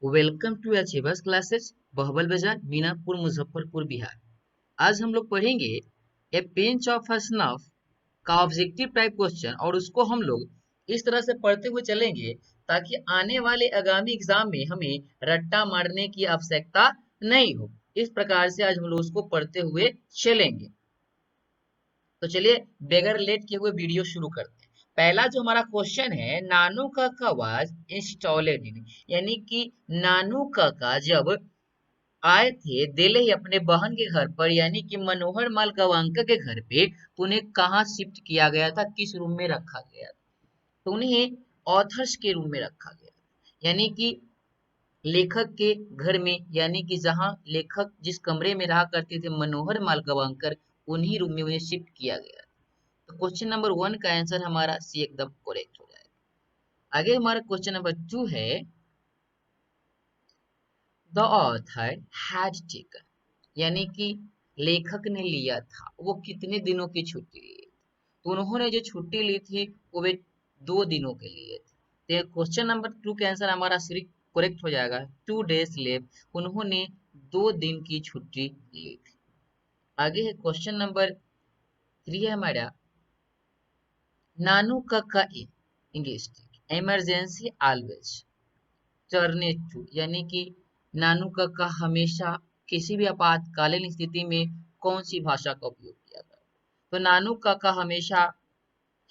Welcome to achievers classes Behbal बाजार मीनापुर मुजफ्फरपुर बिहार। आज हम लोग पढ़ेंगे ए पिंच ऑफ अ स्नफ का ऑब्जेक्टिव टाइप क्वेश्चन और उसको हम लोग इस तरह से पढ़ते हुए चलेंगे ताकि आने वाले आगामी एग्जाम में हमें रट्टा मारने की आवश्यकता नहीं हो। इस प्रकार से आज हम लोग उसको पढ़ते हुए चलेंगे। तो चलिए बगैर लेट किए हुए वीडियो शुरू करते हैं। पहला जो हमारा क्वेश्चन है, नानू काका वाज इंस्टॉलेड इन, यानी कि नानू काका जब आए थे दिल्ली अपने बहन के घर पर यानी कि मनोहर माल गवांका के घर पे, तो उन्हें कहाँ शिफ्ट किया गया था, किस रूम में रखा गया था? तो उन्हें ऑथर्स के रूम में रखा गया, यानी कि लेखक के घर में, यानी कि जहाँ लेखक जिस कमरे में रहा करते थे मनोहर माल गवांकर, उन्हीं रूम में उन्हें शिफ्ट किया गया। तो क्वेश्चन नंबर 1 का आंसर हमारा सी एकदम करेक्ट हो जाएगा। आगे हमारा क्वेश्चन नंबर 2 है, द ऑथर हैड टेकन, यानी कि लेखक ने लिया था, वो कितने दिनों की छुट्टी ली थी? तो उन्होंने जो छुट्टी ली थी वो वे 2 दिनों के लिए थी। तो क्वेश्चन नंबर 2 का आंसर हमारा सिर्फ करेक्ट हो जाएगा, 2 days लीव, उन्होंने 2 दिन की छुट्टी ली थी। आगे है क्वेश्चन नंबर 3 है हमारा, Nanu Kaka in English emergency always turned to, यानी कि नानू काका हमेशा किसी भी आपातकालीन स्थिति में कौन सी भाषा का उपयोग किया था? तो नानू काका हमेशा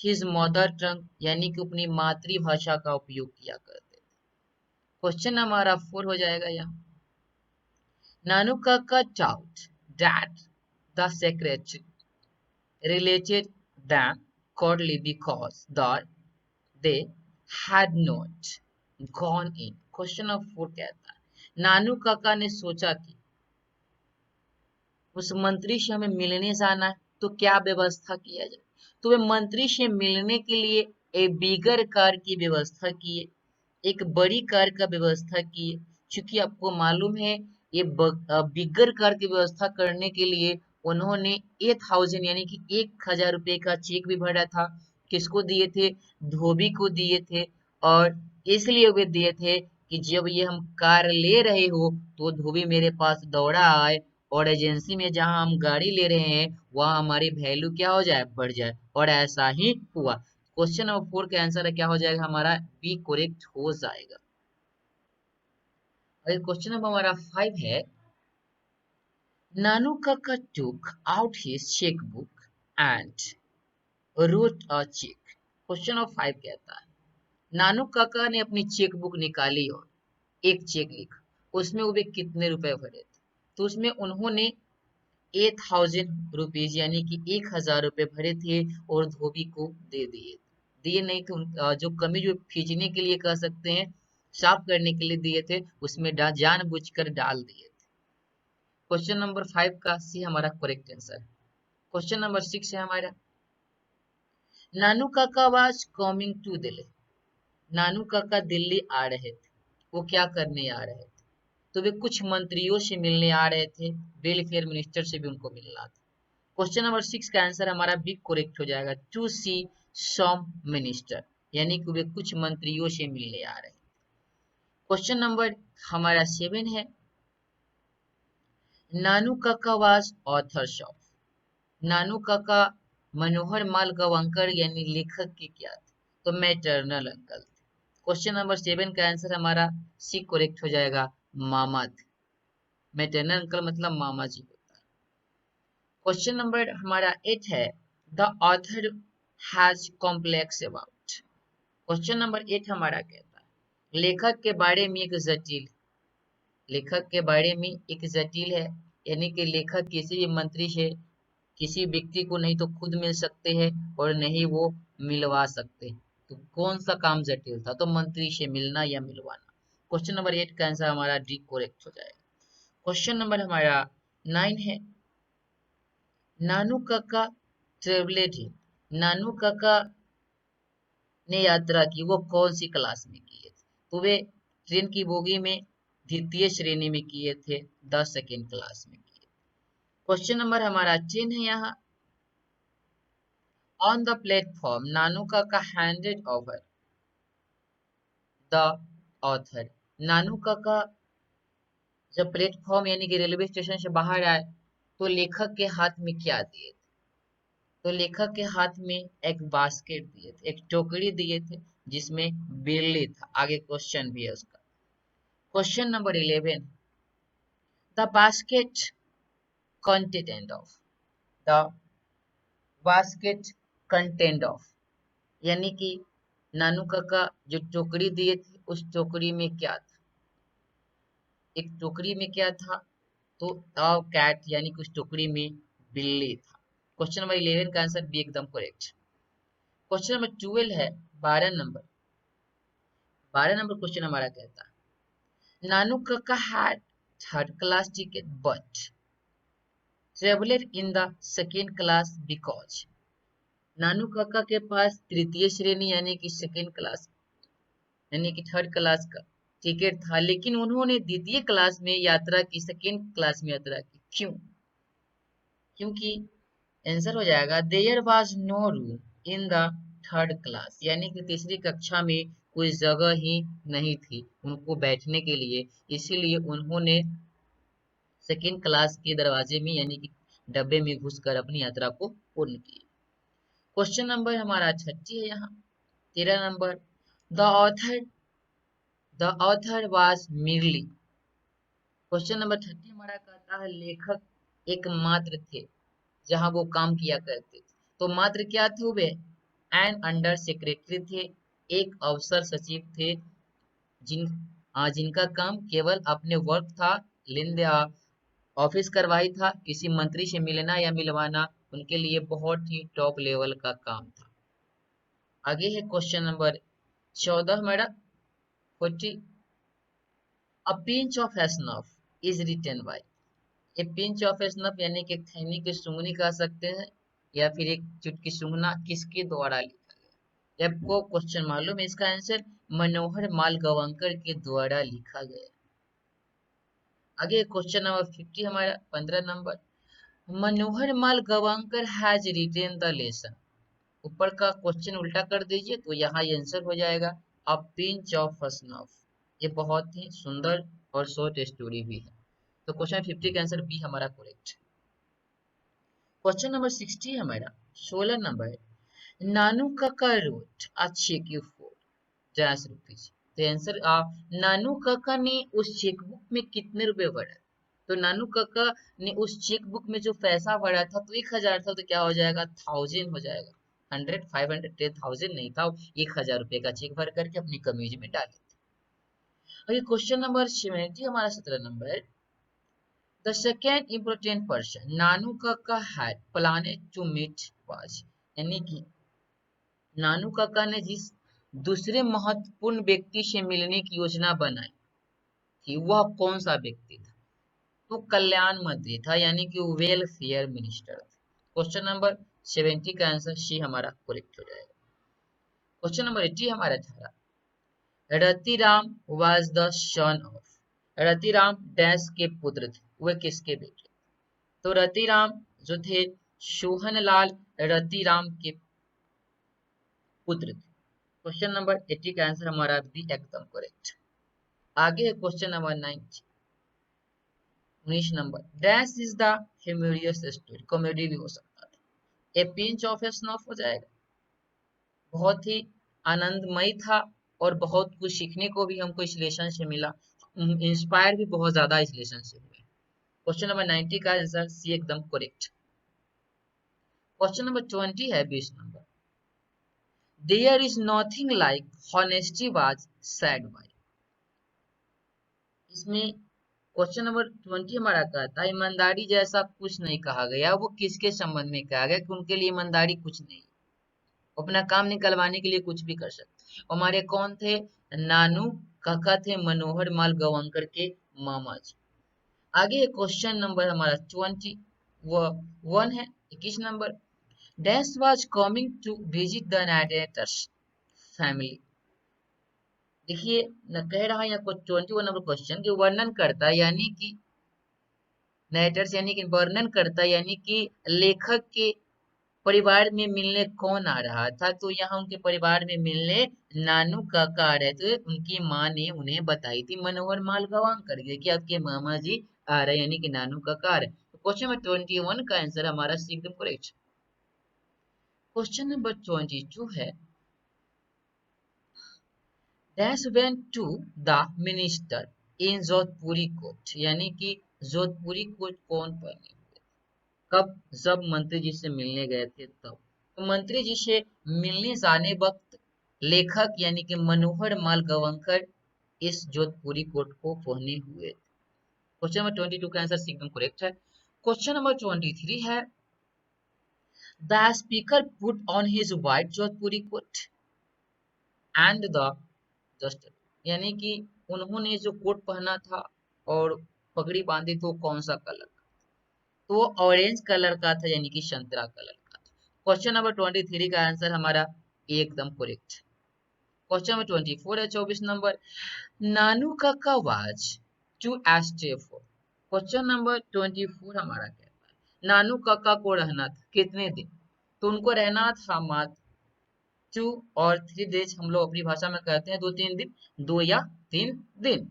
हिज मदर टंग, यानी कि अपनी मातृभाषा का उपयोग किया करते थे। क्वेश्चन हमारा 4 हो जाएगा यहाँ, नानू काका taut that the secretary related them coldly because that they had not gone in। Question number 4 कहता है, नानू काका ने सोचा कि उस मंत्री से हमें मिलने जाना है, तो क्या व्यवस्था किया जाए? तो वे मंत्री से मिलने के लिए एक बिगर कार की व्यवस्था किए, एक बड़ी कार का व्यवस्था किए। क्योंकि आपको मालूम है ये बिगर कार की व्यवस्था करने के लिए उन्होंने 8,000 यानी कि 1,000 रुपए का चेक भी भरा था। किसको दिए थे? धोबी को दिए थे। और इसलिए वे दिए थे कि जब ये हम कार ले रहे हो तो धोबी मेरे पास दौड़ा आए और एजेंसी में जहां हम गाड़ी ले रहे हैं वहां हमारी वैल्यू क्या हो जाए, बढ़ जाए। और ऐसा ही हुआ। क्वेश्चन नंबर 4 का आंसर क्या हो जाएगा हमारा, बी करेक्ट हो जाएगा। और क्वेश्चन नंबर हमारा 5 है, नानू काका took out his checkbook and wrote a check। Question number 5 कहता है, नानू काका ने अपनी चेकबुक निकाली और एक चेक लिखा। उसमें वो कितने रुपए भरे थे? तो उसमें उन्होंने 8,000 रुपीज यानी कि 1,000 रुपए भरे थे और धोबी को दे दिए। दिए नहीं थे जो कमी जो खींचने के लिए कह सकते हैं, साफ करने के लिए दिए थे, उसमें जानबूझकर डाल दिए थे। क्वेश्चन नंबर 5 का सी हमारा करेक्ट आंसर। क्वेश्चन नंबर 6 है हमारा, Nanu Kaka was coming to Delhi. नानू काका दिल्ली आ रहे थे, वो क्या करने आ रहे थे? तो वे कुछ मंत्रियों से मिलने आ रहे थे, वेलफेयर मिनिस्टर से भी उनको मिलना था। क्वेश्चन नंबर 6 का आंसर हमारा बी करेक्ट हो जाएगा, टू सी सम मिनिस्टर, यानी कि वे कुछ मंत्रियों से मिलने आ रहे हैं। क्वेश्चन नंबर हमारा 7 है, नानू काका वाज ऑथर्स ऑफ। नानू काका मनोहर माल गवांकर यानी लेखक के क्या थे? तो मैटरनल अंकल थे। क्वेश्चन नंबर 7 का आंसर हमारा सी करेक्ट हो जाएगा, मामा थे। मैटरनल अंकल मतलब मामा जी होता है। क्वेश्चन नंबर हमारा 8 है, the author has complex about. Question number 8 हमारा कहता है, लेखक के बारे में एक जटिल, लेखक के बारे में एक जटिल है, यानी कि लेखक किसी भी मंत्री से किसी व्यक्ति को नहीं तो खुद मिल सकते हैं और नहीं वो मिलवा सकते। तो कौन सा काम जटिल था? तो मंत्री से मिलना या मिलवाना। क्वेश्चन नंबर 8 का आंसर हमारा डी करेक्ट हो जाएगा। क्वेश्चन नंबर हमारा 9 है, नानू काका ट्रेवलेड ही। नानू काका ने यात्रा की, वो कौन सी क्लास में किए थे? तो वे ट्रेन की बोगी में द्वितीय श्रेणी में किए थे, 10 सेकेंड क्लास में किए। क्वेश्चन नंबर हमारा 10 है यहाँ, on the platform Nanu Kaka handed over the author नानू काका जब प्लेटफॉर्म यानी कि रेलवे स्टेशन से बाहर आए तो लेखक के हाथ में क्या दिए थे? तो लेखक के हाथ में एक बास्केट दिए थे, एक टोकरी दिए थे जिसमें बिल्ली था। आगे क्वेश्चन भी है उसका। Question number 11, the basket content of, the basket content of, यानी कि नानू काका जो टोकरी दिए थे उस टोकरी में क्या था? एक टोकरी में क्या था? तो कैट, यानी कि उस टोकरी में बिल्ली था। क्वेश्चन नंबर 11 का आंसर बी एकदम करेक्ट। क्वेश्चन नंबर 12 है, 12 नंबर क्वेश्चन हमारा कहता है, नानू काका had third class ticket but traveled in the second class because, नानू काका के पास तृतीय श्रेणी यानी कि सेकेंड क्लास यानी कि थर्ड क्लास का टिकट था, लेकिन उन्होंने द्वितीय क्लास में यात्रा की, सेकेंड क्लास में यात्रा की। क्यों? क्योंकि आंसर हो जाएगा there was no room in the third class, यानी कि तीसरी कक्षा में कोई जगह ही नहीं थी उनको बैठने के लिए, इसीलिए उन्होंने सेकेंड क्लास के दरवाजे में यानी कि डब्बे में घुसकर अपनी यात्रा को पूर्ण की। क्वेश्चन नंबर हमारा 36 है यहाँ, 13 नंबर, द ऑथर वाज मिरली। क्वेश्चन नंबर 30 हमारा कहता है लेखक एकमात्र थे जहां वो काम किया करते थे। तो मात्र क्या थे वे? एन अंडर सेक्रेटरी थे, एक अफसर सचिव थे, जिनका काम केवल अपने वर्क था, लेन ऑफिस करवाई था, किसी मंत्री से मिलना या मिलवाना उनके लिए बहुत ही टॉप लेवल का काम था। आगे है क्वेश्चन नंबर 14 हमारा 40, a pinch of snuff is written by, ये पिंच ऑफ स्नफ यानी कि खैनी की सूंघनी कह सकते हैं, या फिर एक चुटकी सूंघना किसके द्वारा लिखा गया? आपको क्वेश्चन मालूम है इसका आंसर? मनोहर माल गवांकर के द्वारा लिखा गया। आगे क्वेश्चन नंबर 50 हमारा 15 number, Manohar Mal Gavankar has written the lesson. ऊपर का क्वेश्चन उल्टा कर दीजिए तो यहाँ ये आंसर हो जाएगा अ पिंच ऑफ स्नफ। ये बहुत ही सुंदर और शॉर्ट स्टोरी भी है। तो क्वेश्चन 50 का आंसर बी हमारा करेक्ट। क्वेश्चन नंबर 60 हमारा 16 नंबर, नानू काका रोट अ चेक फॉर ₹10। तो आंसर नानू काका ने उस चेकबुक में कितने रुपए भरा? तो नानू काका ने उस चेकबुक में जो पैसा भरा था तो 1000 था, तो क्या हो जाएगा? 1000 हो जाएगा। 100, 500, 10,000 नहीं था, 1000 रुपए का चेक भर करके अपनी कमीज में डाले थे। और ये क्वेश्चन नंबर 70 हमारा 17 number, the second important person Nanu Kaka had planned to meet was, यानी कि नानू काका ने जिस दूसरे महत्वपूर्ण व्यक्ति से मिलने की योजना बनाई थी वह कौन सा व्यक्ति था? तो कल्याण मंत्री था, यानी कि वेलफेयर मिनिस्टर था। क्वेश्चन नंबर 70 का आंसर सी हमारा करेक्ट हो जाएगा। क्वेश्चन नंबर 80 हमारा 18, Ratiram was the son of, Ratiram dash के पुत्र थे, वे किसके बेटे? तो रतिराम जो थे सोहनलाल रतिराम के पुत्र थे। क्वेश्चन नंबर 80 का आंसर हमारा भी एकदम करेक्ट। आगे है question number 19, 19 number, dash is the humorous story, comedy भी हो सकता था। ए पिंच ऑफ स्नफ हो जाएगा, बहुत ही आनंदमय था और बहुत कुछ सीखने को भी हमको इस लेसन से मिला, इंस्पायर भी बहुत ज्यादा इस लेसन से हुए। क्वेश्चन नंबर 90 का आंसर सी एकदम करेक्ट। क्वेश्चन नंबर 20 है 20 number, there is nothing like honesty was said by. इसमें क्वेश्चन नंबर 20 हमारा कहता है ईमानदारी जैसा कुछ नहीं कहा गया। वो किसके संबंध में कहा गया कि उनके लिए ईमानदारी कुछ नहीं, अपना काम निकलवाने के लिए कुछ भी कर सकते। हमारे कौन थे? नानू काका थे, मनोहर माल गवांकर के मामा जी। आगे क्वेश्चन नंबर हमारा 21 है, 21 number, dash was coming to visit the narrator's family. देखिए न कह रहा है यहाँ 21 नंबर क्वेश्चन की वर्णन करता है, यानी कि नरेटर्स यानी कि वर्णन करता है, यानी कि लेखक के परिवार में मिलने कौन आ रहा था, तो यहाँ उनके परिवार में मिलने नानू काका आ रहे थे। उनकी माँ ने उन्हें बताई थी मनोहर माल गवांकर कि आपके मामा जी आ रहे हैं, यानी कि नानू काका आ रहे हैं। तो क्वेश्चन नंबर 21 का आंसर हमारा सी एकदम करेक्ट। क्वेश्चन नंबर 22 है dash went to the minister in Jodhpuri coat, यानी कि जोधपुरी कोट कौन पहने हुए, कब, जब मंत्री जी से मिलने गए थे तब। तो मंत्री जी से मिलने जाने वक्त लेखक यानी कि मनोहर माल गवांकर इस जोधपुरी कोट को पहने हुए। क्वेश्चन नंबर 22 का आंसर एकदम करेक्ट है। क्वेश्चन नंबर 23 है the speaker put on his white Jodhpuri coat and the just, यानी कि उन्होंने जो कोट पहना था और पगड़ी बांधी तो कौन सा कलर, तो वो ऑरेंज कलर का था, यानी कि संतरा कलर का था। क्वेश्चन नंबर 23 का आंसर हमारा एकदम करेक्ट। क्वेश्चन नंबर 24 है 24 number Nanu Kaka was to stay for. Question number 24 हमारा कहता है नानू काका को रहना था कितने दिन, तो उनको रहना था मात्र 2 और 3 डेज, हम लोग अपनी भाषा में कहते हैं 2-3 दिन, 2 या 3 दिन।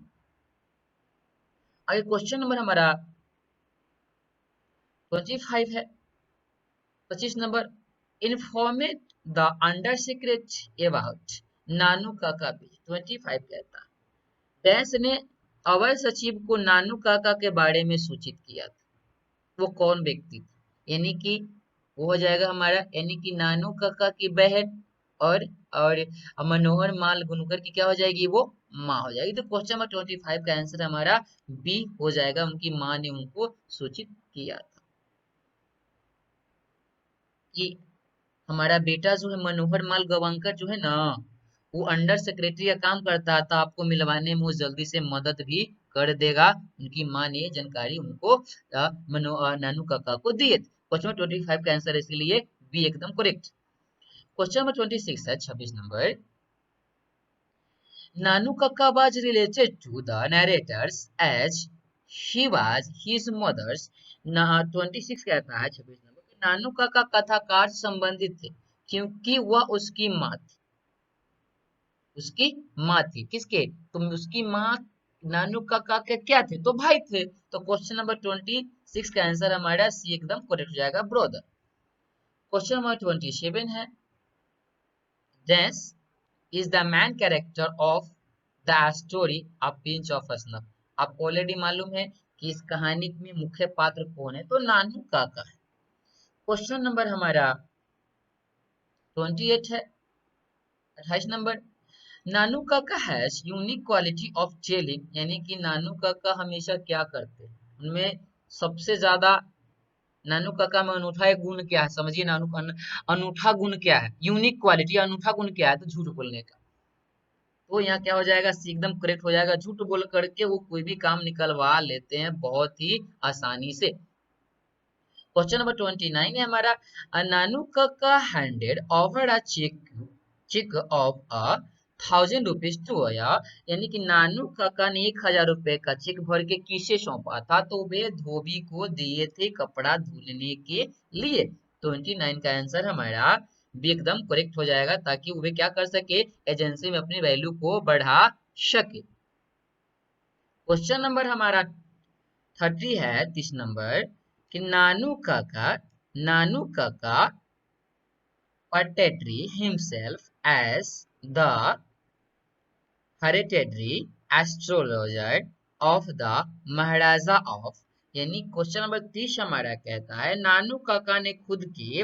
आगे क्वेश्चन नंबर हमारा 25 है 25 number informed the under secretary about Nanu Kaka भी। 25 कहता है डैश ने अवर सचिव को नानू काका के बारे में सूचित किया था, वो कौन व्यक्ति था, यानी कि वो हो जाएगा हमारा, यानी कि नानू काका की बहन और मनोहर माल गुनकर की क्या हो जाएगी, वो माँ हो जाएगी। तो क्वेश्चन नंबर 25 का आंसर हमारा बी हो जाएगा, उनकी माँ ने उनको सूचित किया था कि हमारा बेटा जो है मनोहर माल गवांकर जो है ना, वो अंडर सेक्रेटरी का काम करता था, आपको मिलवाने में वो जल्दी से मदद भी कर देगा। उनकी माँ ने जानकारी उनको नानू काका को दिए थे। क्वेश्चन नंबर 25 का आंसर है इसलिए बी एकदम करेक्ट। क्वेश्चन नंबर 26 है 26 नंबर नानू काका was related to the narrators as he was his mother's। 26 कहता है 26 नंबर नानू काका कथाकार से संबंधित थे क्योंकि वह उसकी माँ थी, उसकी माँ थी किसके, तो उसकी माँ नानू काका के क्या थे, तो भाई थे। तो क्वेश्चन नंबर 26 का आंसर हमारा सी एकदम करेक्ट हो जाएगा ब्रदर। क्वेश्चन नंबर 27 है देश is the main character of the story A Pinch of Snuff। आपको ऑलरेडी मालूम है कि इस कहानी में मुख्य पात्र कौन है, तो नानू काका है। क्वेश्चन नंबर हमारा 28 है 28 नंबर नानू काका has unique quality of telling, यानी कि नानू काका हमेशा क्या करते हैं, उनमें सबसे ज्यादा नानू काका में अनूठा एक गुण क्या है, समझिए नानू का अनूठा गुण क्या है, यूनिक क्वालिटी अनूठा गुण क्या है, तो झूठ बोलने का। तो यहाँ क्या हो जाएगा, सी एकदम करेक्ट हो जाएगा, झूठ बोल करके वो कोई भी काम निकलवा लेते हैं बहुत ही आसानी से। क्वेश्चन नंबर 29 है हमारा Nanu Kaka handed over a cheque of 1,000 rupees to अया, यानी कि नानू काका ने 1,000 रुपए का चेक भर के किसे सौंपा था, तो वे धोबी को दिए थे कपड़ा धुलने के लिए। 29 का आंसर हमारा भी एकदम करेक्ट हो जाएगा, ताकि वे क्या कर सके, एजेंसी में अपनी वैल्यू को बढ़ा सके। क्वेश्चन नंबर हमारा 30 है 30 नंबर कि नानू काका portrayed himself as the hereditary astrologer of the Maharaja of, यानी क्वेश्चन नंबर 30 हमारा कहता है नानू काका ने खुद की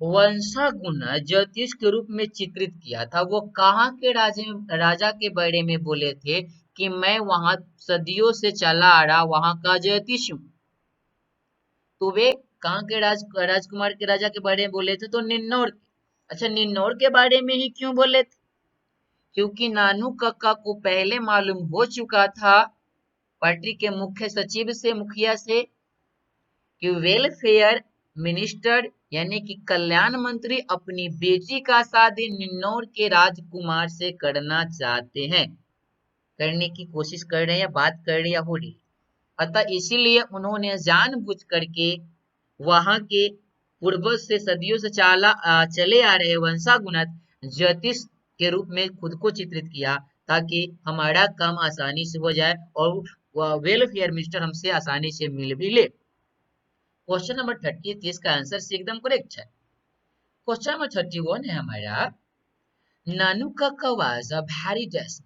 वंशागुण ज्योतिष के रूप में चित्रित किया था। वो कहाँ के राजा के बारे में बोले थे कि मैं वहां सदियों से चला आ रहा वहां का ज्योतिष हूँ, तो वे कहाँ के राजकुमार के राजा के बारे में बोले थे, तो निन्नौर के। अच्छा निन्नौर के बारे में ही क्यों बोले थे, क्योंकि नानू काका को पहले मालूम हो चुका था पार्टी के मुख्य सचिव से, मुखिया से, कि वेलफेयर मिनिस्टर यानी कि कल्याण मंत्री अपनी बेटी का शादी निन्नौर के राजकुमार से करना चाहते हैं, करने की कोशिश कर रहे हैं या बात कर रहे हैं या हो रही। अतः इसीलिए उन्होंने जानबूझ करके वहां के पूर्वज से सदियों से चले आ रहे वंशागुणत ज्योतिष के रूप में खुद को चित्रित किया, ताकि हमारा काम आसानी से हो जाए और वेलफेयर मिनिस्टर हमसे आसानी से मिल भी ले। क्वेश्चन नंबर 30, इसका आंसर सी एकदम करेक्ट है। क्वेश्चन नंबर 31 है हमारा, Nanu Kaka was a very डेस्ट।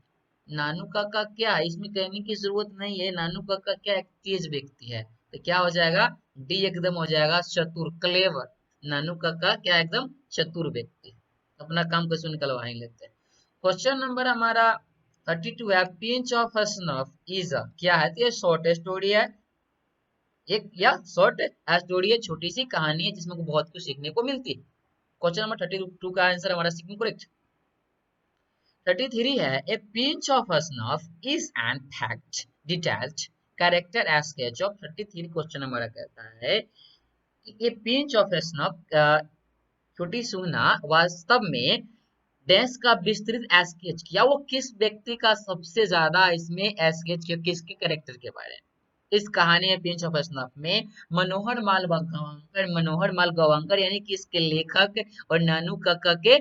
नानू काका क्या है, इसमें कहने की जरूरत नहीं है। नानू काका क्या एक तेज व्यक्ति है, तो क्या हो जाएगा, डी एकदम हो जाएगा चतुर, क्लेवर। नानू काका क्या एकदम चतुर व्यक्ति, अपना काम कैसे निकलवा ही लेते हैं। क्वेश्चन नंबर हमारा 32 है, pinch of snuff is a, क्या है, तो ये शॉर्ट स्टोरी है, एक या शॉर्ट स्टोरी है, छोटी सी कहानी है जिसमें बहुत कुछ सीखने को मिलती है। क्वेश्चन नंबर 32 का आंसर हमारा सी करेक्ट। 33 है, a pinch of snuff is an fact detailed character as sketch of. 33 question हमारा कहता है कि ए पिंच ऑफ स्नफ, छोटी सूना वास्तव में डैश का विस्तृत स्केच किया, वो किस व्यक्ति का सबसे ज्यादा इसमें स्केच किया, किसके कैरेक्टर के बारे में। इस कहानी में पिंच ऑफ स्नफ में मनोहर माल गवांकर यानी कि इसके लेखक और नानू काका के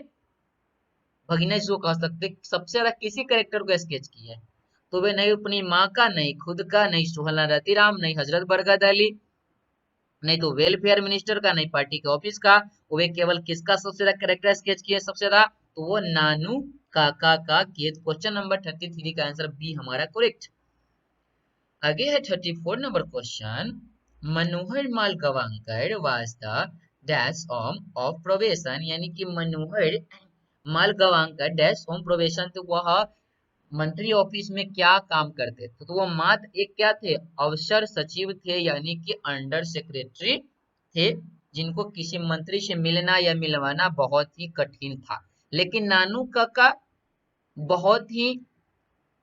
भगीना जो कह सकते सबसे ज्यादा किसी कैरेक्टर को स्केच किया है, तो वे नहीं अपनी माँ का, नहीं खुद का, नहीं सुहला रतिराम, नहीं हजरत बरगद अली, नहीं तो वेलफेयर मिनिस्टर का, नहीं पार्टी के ऑफिस का। वे केवल किसका सबसे ज्यादा कैरेक्टर स्केच किया सबसे ज्यादा, तो वो नानू काका का किए। क्वेश्चन नंबर 33 का आंसर बी हमारा करेक्ट। आगे है 34 number question, Manohar Mal Gavankar was the dash of probation, यानी कि Manohar Mal Gavankar dash home probation, तो वह मंत्री ऑफिस में क्या काम करते थे, तो वो मात्र एक क्या थे, अवसर सचिव थे, यानी कि अंडर सेक्रेटरी थे, जिनको किसी मंत्री से मिलना या मिलवाना बहुत ही कठिन था। लेकिन नानू काका बहुत ही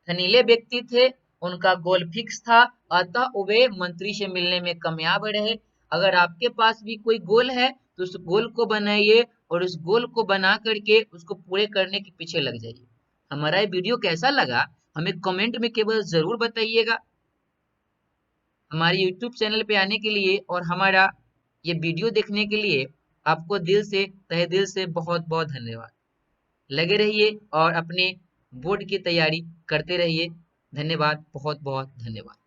धनीले व्यक्ति थे, उनका गोल फिक्स था, अतः वे मंत्री से मिलने में कामयाब रहे। अगर आपके पास भी कोई गोल है तो उस गोल को बनाइए और उस गोल को बना करके उसको पूरे करने के पीछे लग जाइए। हमारा ये वीडियो कैसा लगा हमें कमेंट में केवल जरूर बताइएगा। हमारे यूट्यूब चैनल पे आने के लिए और हमारा ये वीडियो देखने के लिए आपको दिल से, तहे दिल से बहुत बहुत धन्यवाद। लगे रहिए और अपने बोर्ड की तैयारी करते रहिए। धन्यवाद, बहुत बहुत धन्यवाद।